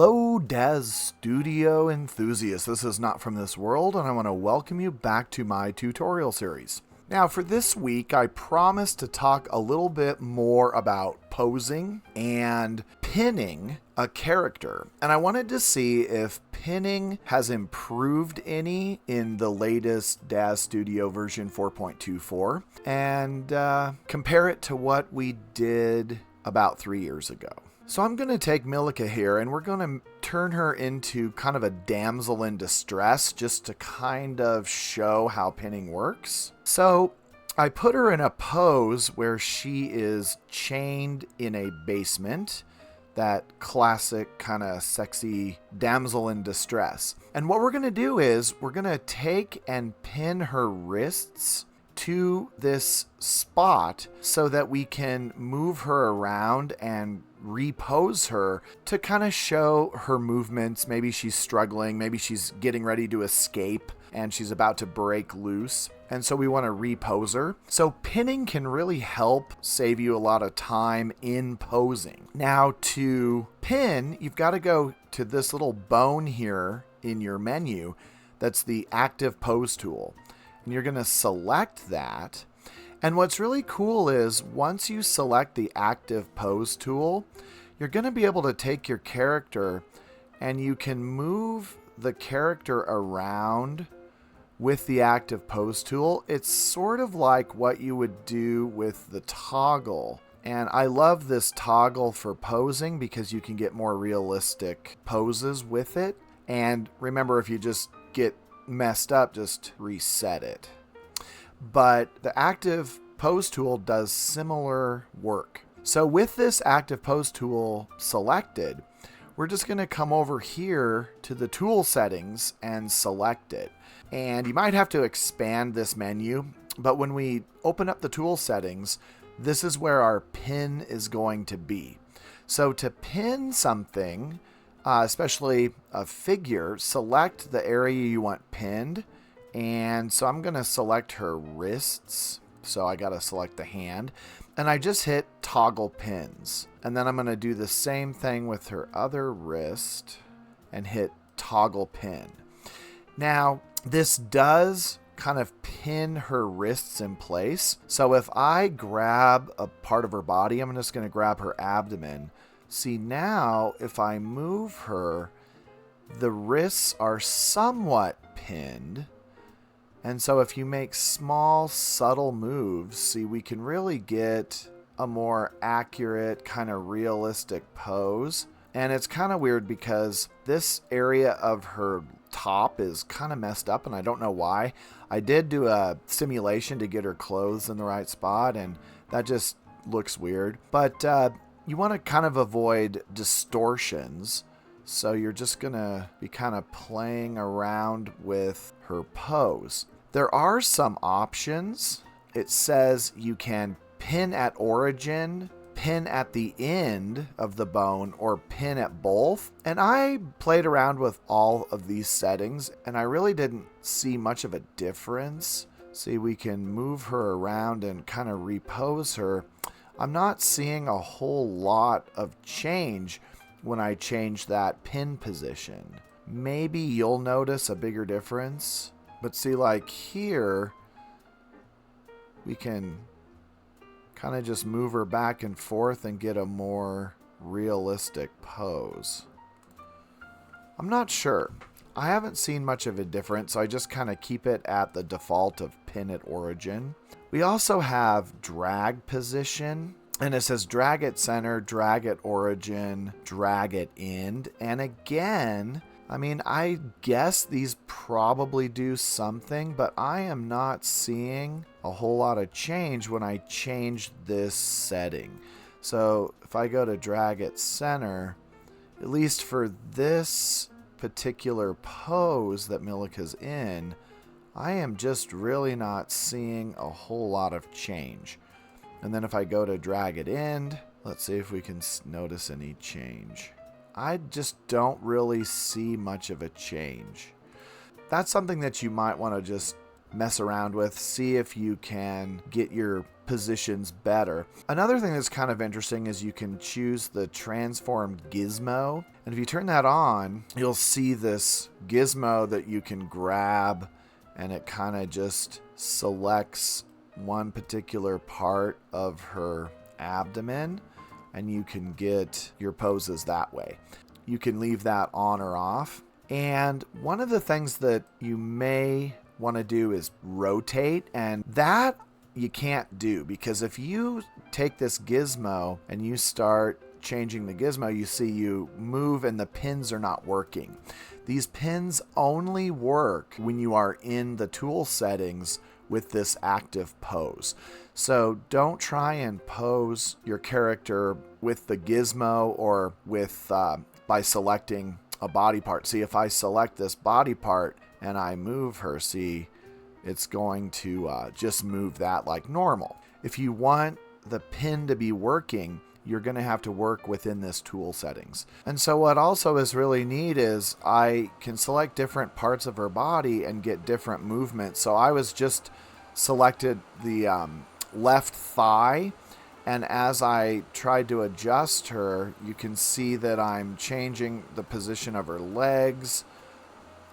Hello, Daz Studio enthusiasts. This is Not From This World, and I want to welcome you back to my tutorial series. Now, for this week, I promised to talk a little bit more about posing and pinning a character. And I wanted to see if pinning has improved any in the latest Daz Studio version 4.24 and compare it to what we did about 3 years ago. So I'm going to take Milika here and we're going to turn her into kind of a damsel in distress just to kind of show how pinning works. So I put her in a pose where she is chained in a basement, that classic kind of sexy damsel in distress. And what we're going to do is we're going to take and pin her wrists to this spot so that we can move her around and repose her to kind of show her movements. Maybe she's struggling, maybe she's getting ready to escape and she's about to break loose. And so we want to repose her. So pinning can really help save you a lot of time in posing. Now to pin, you've got to go to this little bone here in your menu. That's the active pose tool. And you're going to select that. And what's really cool is once you select the active pose tool, you're going to be able to take your character and you can move the character around with the active pose tool. It's sort of like what you would do with the toggle. And I love this toggle for posing because you can get more realistic poses with it. And remember, if you just get messed up, just reset it. But the active pose tool does similar work. So with this active pose tool selected, we're just going to come over here to the tool settings and select it. And you might have to expand this menu, but when we open up the tool settings, this is where our pin is going to be. So to pin something, especially a figure, select the area you want pinned. And so I'm going to select her wrists. So I got to select the hand. And I just hit toggle pins. And then I'm going to do the same thing with her other wrist and hit toggle pin. Now, this does kind of pin her wrists in place. So if I grab a part of her body, I'm just going to grab her abdomen. See, now if I move her, the wrists are somewhat pinned. And so if you make small, subtle moves, see, we can really get a more accurate, kind of realistic pose. And it's kind of weird because this area of her top is kind of messed up and I don't know why. I did do a simulation to get her clothes in the right spot and that just looks weird. But you want to kind of avoid distortions. So you're just going to be kind of playing around with her pose. There are some options. It says you can pin at origin, pin at the end of the bone, or pin at both. And I played around with all of these settings and I really didn't see much of a difference. See, we can move her around and kind of repose her. I'm not seeing a whole lot of change when I change that pin position. Maybe you'll notice a bigger difference. But see, like here, we can kind of just move her back and forth and get a more realistic pose. I'm not sure. I haven't seen much of a difference, so I just kind of keep it at the default of pin at origin. We also have drag position. And it says drag at center, drag at origin, drag at end. And again, I mean, I guess these probably do something, but I am not seeing a whole lot of change when I change this setting. So if I go to drag at center, at least for this particular pose that Milika's in, I am just really not seeing a whole lot of change. And then if I go to drag at end, let's see if we can notice any change. I just don't really see much of a change. That's something that you might want to just mess around with. See if you can get your positions better. Another thing that's kind of interesting is you can choose the transform gizmo. And if you turn that on, you'll see this gizmo that you can grab, and it kind of just selects one particular part of her abdomen, and you can get your poses that way. You can leave that on or off. And one of the things that you may want to do is rotate, and that you can't do, because if you take this gizmo and you start changing the gizmo, you see you move and the pins are not working. These pins only work when you are in the tool settings with this active pose. So don't try and pose your character with the gizmo or with by selecting a body part. See, if I select this body part and I move her, see, it's going to just move that like normal. If you want the pin to be working, you're going to have to work within this tool settings. And so what also is really neat is I can select different parts of her body and get different movements. So I was just selected the left thigh, and as I tried to adjust her, you can see that I'm changing the position of her legs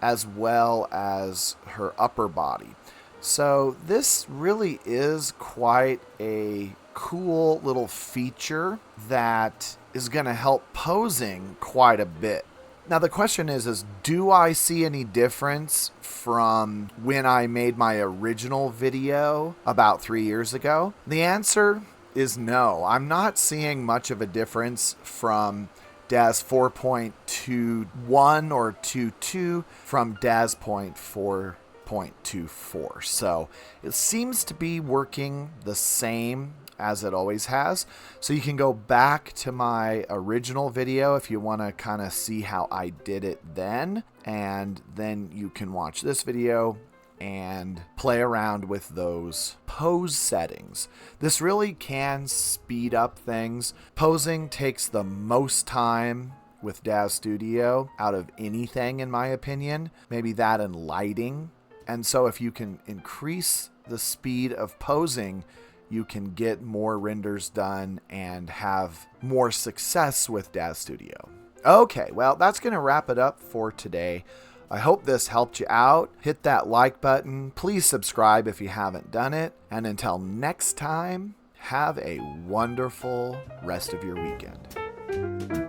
as well as her upper body. So this really is quite a cool little feature that is going to help posing quite a bit. Now the question is do I see any difference from when I made my original video about 3 years ago? The answer is no. I'm not seeing much of a difference from Daz 4.21 or 2.2 from Daz 4.24. So it seems to be working the same as it always has. So you can go back to my original video if you want to kind of see how I did it then, and then you can watch this video and play around with those pose settings. This really can speed up things. Posing takes the most time with Daz Studio out of anything, in my opinion. Maybe that and lighting. And so if you can increase the speed of posing, you can get more renders done and have more success with Daz Studio. Okay, well, that's going to wrap it up for today. I hope this helped you out. Hit that like button. Please subscribe if you haven't done it. And until next time, have a wonderful rest of your weekend.